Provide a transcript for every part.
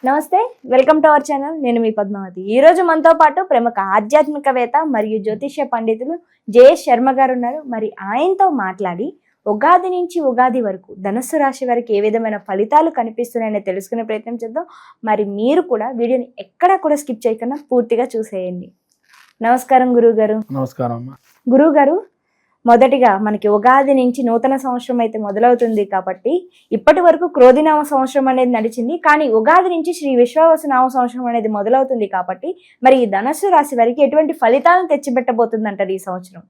నమస్తే, welcome to our channel. నేను మీ పద్మావతి. ఈ రోజు మనతో పాటు ప్రముఖ ఆధ్యాత్మికవేత్త మరియు జ్యోతిష్య పండితులు జేఎస్ శర్మ గారు ఉన్నారు. మరి ఆయనతో మాట్లాడి ఉగాది నుంచి ఉగాది వరకు ధనుస్సు రాశి వారికి ఏ విధమైన ఫలితాలు కనిపిస్తున్నాయని తెలుసుకునే ప్రయత్నం చేద్దాం. మరి మీరు కూడా వీడియోని ఎక్కడా కూడా స్కిప్ చేయకుండా పూర్తిగా చూసేయండి. నమస్కారం గురువు గారు. నమస్కారం గురువు గారు, మొదటిగా మనకి ఉగాది నుంచి నూతన సంవత్సరం అయితే మొదలవుతుంది కాబట్టి ఇప్పటి వరకు క్రోధినామ సంవత్సరం అనేది నడిచింది. కానీ ఉగాది నుంచి శ్రీ విశ్వావసు నామ సంవత్సరం అనేది మొదలవుతుంది కాబట్టి మరి ఈ ధనుస్సు రాశి వారికి ఎటువంటి ఫలితాలను తెచ్చిపెట్టబోతుంది అంటారు ఈ సంవత్సరం?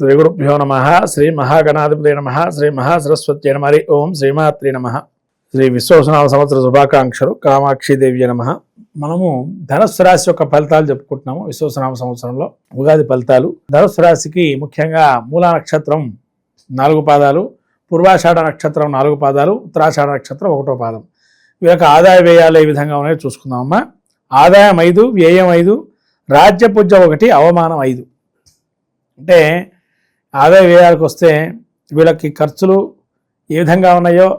శ్రీ గురుభ్యో నమః. శ్రీ మహాగణాధిపతి నమః. శ్రీ మహాసరస్వతి నమ. ఓం శ్రీమాత్రి నమః. శ్రీ విశ్వావసునామ సంవత్సర శుభాకాంక్షలు. కామాక్షిదేవి నమః. మనము ధనుస్సు రాశి యొక్క ఫలితాలు చెప్పుకుంటున్నాము. విశ్వావసునామ సంవత్సరంలో ఉగాది ఫలితాలు. ధనుస్సు రాశికి ముఖ్యంగా మూలా నక్షత్రం 4 పాదాలు, పూర్వాషాఢ నక్షత్రం 4 పాదాలు, ఉత్తరాషాఢ నక్షత్రం 1వ పాదం. వీళ్ళకి ఆదాయ వ్యయాలు ఏ విధంగా ఉన్నాయో చూసుకుందామమ్మా. ఆదాయం 5, వ్యయం 5, రాజ్యపూజ్యం 1, అవమానం 5. అంటే ఆదాయ వ్యయాలకు వస్తే వీళ్ళకి ఖర్చులు ఏ విధంగా ఉన్నాయో,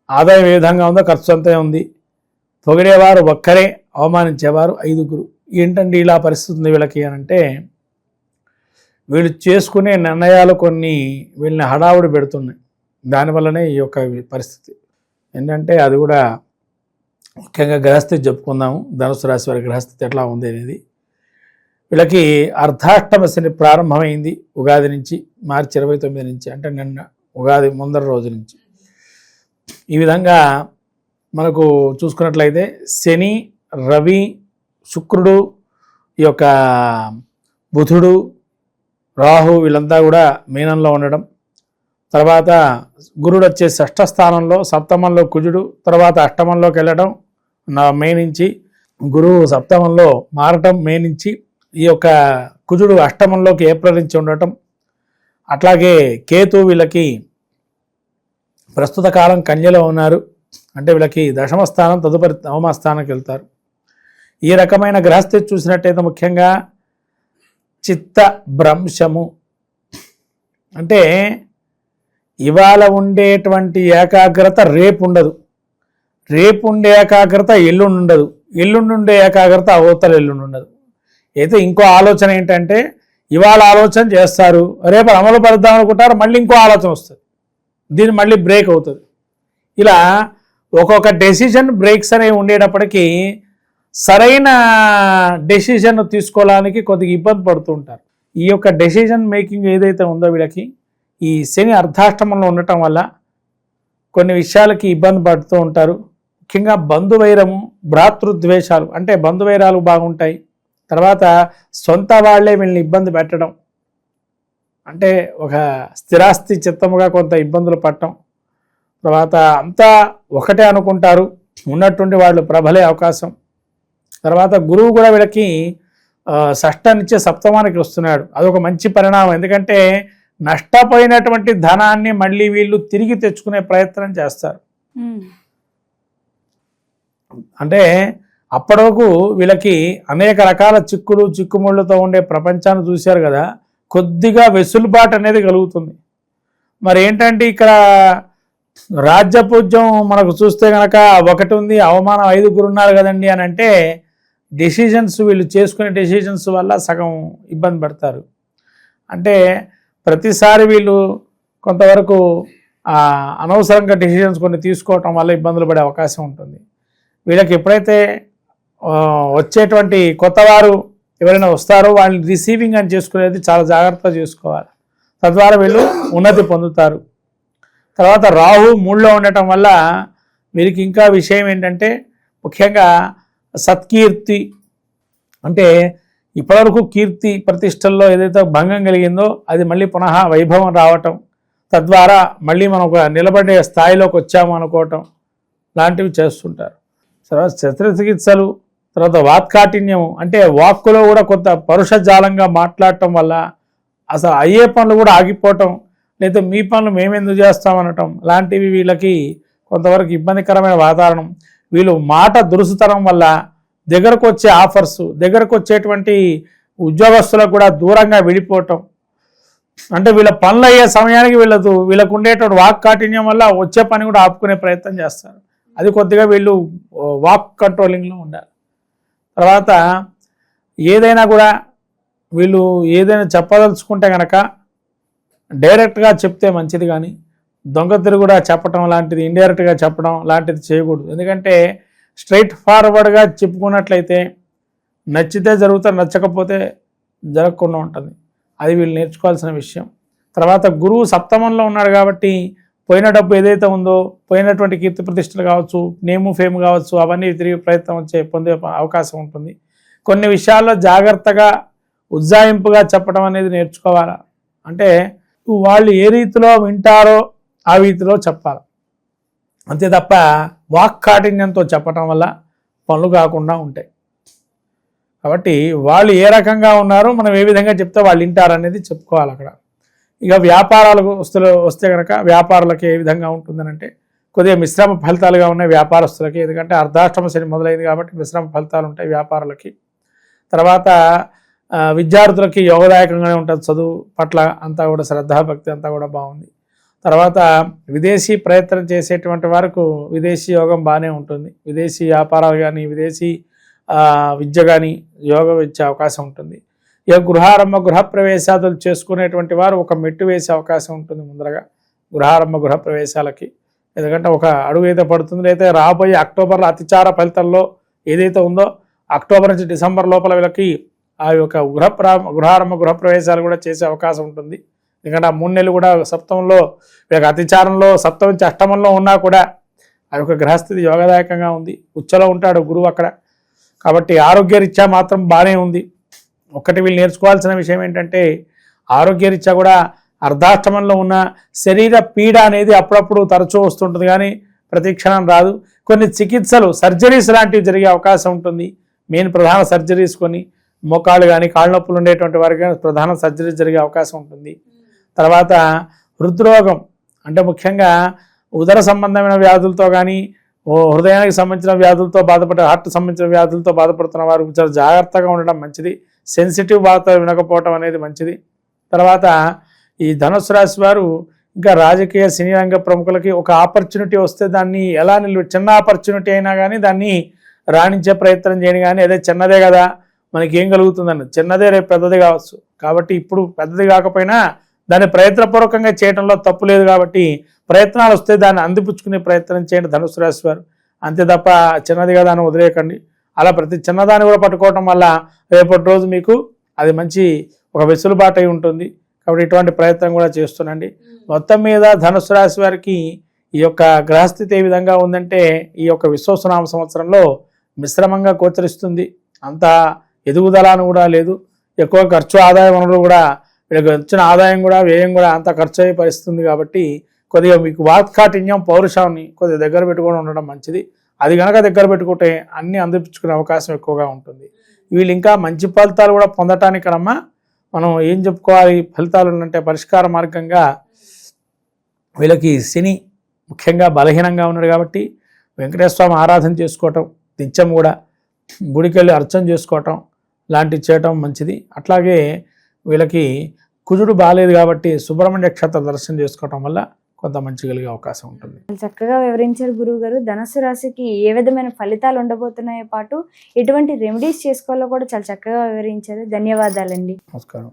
ఆదాయం ఏ విధంగా ఉందో ఖర్చు అంతే ఉంది. పొగిడేవారు ఒక్కరే, అవమానించేవారు 5. ఏంటంటే ఇలా పరిస్థితి ఉంది వీళ్ళకి అని అంటే, వీళ్ళు చేసుకునే నిర్ణయాలు కొన్ని వీళ్ళని హడావుడి పెడుతున్నాయి. దానివల్లనే ఈ యొక్క పరిస్థితి ఏంటంటే, అది కూడా ముఖ్యంగా గ్రహస్థితి చెప్పుకుందాము. ధనుసు రాశి వారి గ్రహస్థితి ఎట్లా ఉంది అనేది. వీళ్ళకి అర్ధాష్టమ శని ప్రారంభమైంది ఉగాది నుంచి, మార్చి 29 నుంచి, అంటే నిన్న ఉగాది ముందర రోజు నుంచి. ఈ విధంగా మనకు చూసుకున్నట్లయితే శని, రవి, శుక్రుడు, ఈ యొక్క బుధుడు, రాహు వీళ్ళంతా కూడా మీనంలో ఉండడం, తర్వాత గురుడు వచ్చే 6వ స్థానంలో, సప్తమంలో కుజుడు, తర్వాత అష్టమంలోకి వెళ్ళడం మే నుంచి, గురువు సప్తమంలో మారటం మే నుంచి, ఈ యొక్క కుజుడు అష్టమంలోకి ఏప్రిల్ నుంచి ఉండటం, అట్లాగే కేతు వీళ్ళకి ప్రస్తుత కాలం కన్యలో ఉన్నారు. అంటే వీళ్ళకి 10వ స్థానం, తదుపరి 9వ స్థానానికి వెళ్తారు. ఈ రకమైన గ్రహస్థితి చూసినట్టయితే ముఖ్యంగా చిత్త భ్రంశము, అంటే ఇవాళ ఉండేటువంటి ఏకాగ్రత రేపు ఉండదు, రేపు ఉండే ఏకాగ్రత ఎల్లుండి ఉండదు, ఎల్లుండి ఉండే ఏకాగ్రత అవతల ఎల్లుండి ఉండదు. అయితే ఇంకో ఆలోచన ఏంటంటే, ఇవాళ ఆలోచన చేస్తారు, రేపు అమలు పడదాం అనుకుంటారు, మళ్ళీ ఇంకో ఆలోచన వస్తుంది, దీన్ని మళ్ళీ బ్రేక్ అవుతుంది. ఇలా ఒక్కొక్క డెసిషన్ బ్రేక్స్ అనేవి ఉండేటప్పటికీ సరైన డెసిషన్ తీసుకోవడానికి కొద్దిగా ఇబ్బంది పడుతూ ఉంటారు. ఈ యొక్క డెసిషన్ మేకింగ్ ఏదైతే ఉందో వీళ్ళకి ఈ శని అర్ధాష్టమంలో ఉండటం వల్ల కొన్ని విషయాలకి ఇబ్బంది పడుతూ ఉంటారు. ముఖ్యంగా బంధువైరము, భ్రాతృద్వేషాలు, అంటే బంధువైరాలు బాగుంటాయి. తర్వాత సొంత వాళ్ళే వీళ్ళని ఇబ్బంది పెట్టడం, అంటే ఒక స్థిరాస్తి చిత్తముగా కొంత ఇబ్బందులు పడటం, తర్వాత అంతా ఒకటే అనుకుంటారు, ఉన్నట్టుండి వాళ్ళు ప్రబలే అవకాశం. తర్వాత గురువు కూడా వీళ్ళకి 6వ నుంచి సప్తమానికి వస్తున్నాడు. అదొక మంచి పరిణామం. ఎందుకంటే నష్టపోయినటువంటి ధనాన్ని మళ్ళీ వీళ్ళు తిరిగి తెచ్చుకునే ప్రయత్నం చేస్తారు. అంటే అప్పటివరకు వీళ్ళకి అనేక రకాల చిక్కులు చిక్కుముళ్ళతో ఉండే ప్రపంచాన్ని చూశారు కదా, కొద్దిగా వెసులుబాటు అనేది కలుగుతుంది. మరి ఏంటంటే ఇక్కడ రాజ్యపూజ్యం మనకు చూస్తే కనుక 1 ఉంది, అవమానం 5 ఉన్నారు కదండి అని అంటే, డెసిషన్స్ వీళ్ళు చేసుకునే డెసిషన్స్ వల్ల సగం ఇబ్బంది పడతారు. అంటే ప్రతిసారి వీళ్ళు కొంతవరకు అనవసరంగా డెసిషన్స్ కొన్ని తీసుకోవటం వల్ల ఇబ్బందులు పడే అవకాశం ఉంటుంది. వీళ్ళకి ఎప్పుడైతే వచ్చేటువంటి కొత్తవారు ఎవరైనా వస్తారో వాళ్ళని రిసీవింగ్ అని చేసుకునేది చాలా జాగ్రత్తగా చేసుకోవాలి. తద్వారా వీళ్ళు ఉన్నతి పొందుతారు. తర్వాత రాహు 3లో ఉండటం వల్ల వీరికి ఇంకా విషయం ఏంటంటే, ముఖ్యంగా సత్కీర్తి, అంటే ఇప్పటివరకు కీర్తి ప్రతిష్టల్లో ఏదైతే భంగం కలిగిందో అది మళ్ళీ పునః వైభవం రావటం, తద్వారా మళ్ళీ మనం ఒక నిలబడే స్థాయిలోకి వచ్చాము అనుకోవటం లాంటివి చేస్తుంటారు. తర్వాత శస్త్రచికిత్సలు, తర్వాత వాక్కాఠిన్యం, అంటే వాక్కులో కూడా కొంత పరుషజాలంగా మాట్లాడటం వల్ల అసలు అయ్యే పనులు కూడా ఆగిపోవటం, లేదా మీ పనులు మేమెందుకు చేస్తామనటం లాంటివి వీళ్ళకి కొంతవరకు ఇబ్బందికరమైన వాతావరణం. వీళ్ళు మాట దురుసుతనం వల్ల దగ్గరకు వచ్చే ఆఫర్స్, దగ్గరకు వచ్చేటువంటి ఉద్యోగస్తులకు కూడా దూరంగా విడిపోవటం, అంటే వీళ్ళ పనులు అయ్యే సమయానికి వీళ్ళకు ఉండేటువంటి వాక్కాఠిన్యం వల్ల వచ్చే పని కూడా ఆపుకునే ప్రయత్నం చేస్తారు. అది కొద్దిగా వీళ్ళు వాక్ కంట్రోలింగ్లో ఉండాలి. తర్వాత ఏదైనా కూడా వీళ్ళు ఏదైనా చెప్పదలుచుకుంటే కనుక డైరెక్ట్గా చెప్తే మంచిది, కానీ దొంగ తిరుగుడా చెప్పడం లాంటిది, ఇండైరెక్ట్గా చెప్పడం లాంటిది చేయకూడదు. ఎందుకంటే స్ట్రైట్ ఫార్వర్డ్గా చెప్పుకున్నట్లయితే నచ్చితే జరుగుతుంది, నచ్చకపోతే జరగకుండా ఉంటుంది. అది వీళ్ళు నేర్చుకోవాల్సిన విషయం. తర్వాత గురువు సప్తమంలో ఉన్నాడు కాబట్టి పోయిన డబ్బు ఏదైతే ఉందో, పోయినటువంటి కీర్తి ప్రతిష్టలు కావచ్చు, నేము ఫేమ్ కావచ్చు, అవన్నీ తిరిగి ప్రయత్నం పొందే అవకాశం ఉంటుంది. కొన్ని విషయాల్లో జాగ్రత్తగా ఉజ్జాయింపుగా చెప్పడం అనేది నేర్చుకోవాలి. అంటే వాళ్ళు ఏ రీతిలో వింటారో ఆ రీతిలో చెప్పాలి, అంతే తప్ప వాక్కాఠిన్యంతో చెప్పటం వల్ల పనులు కాకుండా ఉంటాయి. కాబట్టి వాళ్ళు ఏ రకంగా ఉన్నారో మనం ఏ విధంగా చెప్తే వాళ్ళు వింటారనేది చెప్పుకోవాలి అక్కడ. ఇక వ్యాపారాలకు వస్తే కనుక వ్యాపారులకి ఏ విధంగా ఉంటుందనంటే కొద్దిగా మిశ్రమ ఫలితాలుగా ఉన్నాయి వ్యాపారస్తులకి. ఎందుకంటే అర్ధాష్టమ శని మొదలైంది కాబట్టి మిశ్రమ ఫలితాలు ఉంటాయి వ్యాపారులకి. తర్వాత విద్యార్థులకి యోగదాయకంగానే ఉంటుంది, చదువు పట్ల అంతా కూడా శ్రద్ధాభక్తి అంతా కూడా బాగుంది. తర్వాత విదేశీ ప్రయత్నం చేసేటువంటి వరకు విదేశీ యోగం బాగానే ఉంటుంది. విదేశీ వ్యాపారాలు కానీ విదేశీ విద్య కానీ యోగం ఇచ్చే అవకాశం ఉంటుంది. ఇక గృహారంభ గృహప్రవేశాలు చేసుకునేటువంటి వారు ఒక మెట్టు వేసే అవకాశం ఉంటుంది ముందరగా గృహారంభ గృహప్రవేశాలకి. ఎందుకంటే ఒక అడుగు అయితే పడుతుంది. అయితే రాబోయే అక్టోబర్లో అతిచార ఫలితాల్లో ఏదైతే ఉందో అక్టోబర్ నుంచి డిసెంబర్ లోపల వీళ్ళకి ఆ యొక్క గృహారంభ గృహప్రవేశాలు కూడా చేసే అవకాశం ఉంటుంది. ఎందుకంటే ఆ 3 నెలలు కూడా సప్తమంలో వీళ్ళకి అతిచారంలో సప్తమ నుంచి అష్టమంలో ఉన్నా కూడా ఆ యొక్క గ్రహస్థితి యోగదాయకంగా ఉంది. ఉచ్చలో ఉంటాడు గురువు అక్కడ. కాబట్టి ఆరోగ్యరీత్యా మాత్రం బాగానే ఉంది. ఒక్కటి వీళ్ళు నేర్చుకోవాల్సిన విషయం ఏంటంటే ఆరోగ్యరీత్యా కూడా అర్ధాష్టమంలో ఉన్న శరీర పీడ అనేది అప్పుడప్పుడు తరచూ వస్తుంటుంది, కానీ ప్రతి క్షణం రాదు. కొన్ని చికిత్సలు సర్జరీస్ లాంటివి జరిగే అవకాశం ఉంటుంది. మెయిన్ ప్రధాన సర్జరీస్ కొన్ని మోకాళ్ళు కానీ కాళ్ళ నొప్పులు ఉండేటువంటి వారికి ప్రధాన సర్జరీ జరిగే అవకాశం ఉంటుంది. తర్వాత హృద్రోగం అంటే ముఖ్యంగా ఉదర సంబంధమైన వ్యాధులతో కానీ హృదయానికి సంబంధించిన వ్యాధులతో బాధపడే హార్ట్ సంబంధించిన వ్యాధులతో బాధపడుతున్న వారు చాలా జాగ్రత్తగా ఉండడం మంచిది. సెన్సిటివ్ వార్త వినకపోవటం అనేది మంచిది. తర్వాత ఈ ధనుసు రాశి వారు ఇంకా రాజకీయ సినీ రంగ ప్రముఖులకి ఒక ఆపర్చునిటీ వస్తే దాన్ని ఎలా చిన్న ఆపర్చునిటీ అయినా కానీ దాన్ని రాణించే ప్రయత్నం చేయని, కానీ అదే చిన్నదే కదా మనకి ఏం కలుగుతుందండి, చిన్నదే రేపు పెద్దది కావచ్చు. కాబట్టి ఇప్పుడు పెద్దది కాకపోయినా దాన్ని ప్రయత్నపూర్వకంగా చేయడంలో తప్పు లేదు. కాబట్టి ప్రయత్నాలు వస్తే దాన్ని అందిపుచ్చుకునే ప్రయత్నం చేయండి ధనుసు రాశి వారు. అంతే తప్ప చిన్నది కదా అని వదిలేయకండి. అలా ప్రతి చిన్నదాన్ని కూడా పట్టుకోవటం వల్ల రేపటి రోజు మీకు అది మంచి ఒక వెసులుబాటు అయి ఉంటుంది. కాబట్టి ఇటువంటి ప్రయత్నం కూడా చేస్తుండండి. మొత్తం మీద ధనుసు రాశి వారికి ఈ యొక్క గ్రహస్థితి ఏ విధంగా ఉందంటే ఈ యొక్క విశ్వసనామ సంవత్సరంలో మిశ్రమంగా గోచరిస్తుంది. అంత ఎదుగుదలను కూడా లేదు. ఎక్కువ ఖర్చు ఆదాయ వనరులు కూడా వీళ్ళకి వచ్చిన ఆదాయం కూడా వ్యయం కూడా అంత ఖర్చు అయ్యే పరిస్థితుంది. కాబట్టి కొద్దిగా మీకు వాక్కాఠిన్యం పౌరుషాన్ని కొద్దిగా దగ్గర పెట్టుకొని ఉండడం మంచిది. అది కనుక దగ్గర పెట్టుకుంటే అన్నీ అందిపుచ్చుకునే అవకాశం ఎక్కువగా ఉంటుంది. వీళ్ళు ఇంకా మంచి ఫలితాలు కూడా పొందటానికనమ్మా మనం ఏం చెప్పుకోవాలి, ఫలితాలు అంటే పరిష్కార మార్గంగా వీళ్ళకి శని ముఖ్యంగా బలహీనంగా ఉన్నాడు కాబట్టి వెంకటేశ్వర స్వామి ఆరాధన చేసుకోవటం, నిత్యం కూడా గుడికి వెళ్ళి అర్చన చేసుకోవటం లాంటివి చేయటం మంచిది. అట్లాగే వీళ్ళకి కుజుడు బాగాలేదు కాబట్టి సుబ్రహ్మణ్య క్షేత్ర దర్శనం చేసుకోవటం వల్ల కొంత మంచి కలిగే అవకాశం ఉంటుంది. చక్కగా వివరించారు గురువు గారు. ధనుసు రాశికి ఏ విధమైన ఫలితాలు ఉండబోతున్నాయో పాటు ఎటువంటి రెమెడీస్ చేసుకోవాలో కూడా చాలా చక్కగా వివరించారు. ధన్యవాదాలండి. నమస్కారం.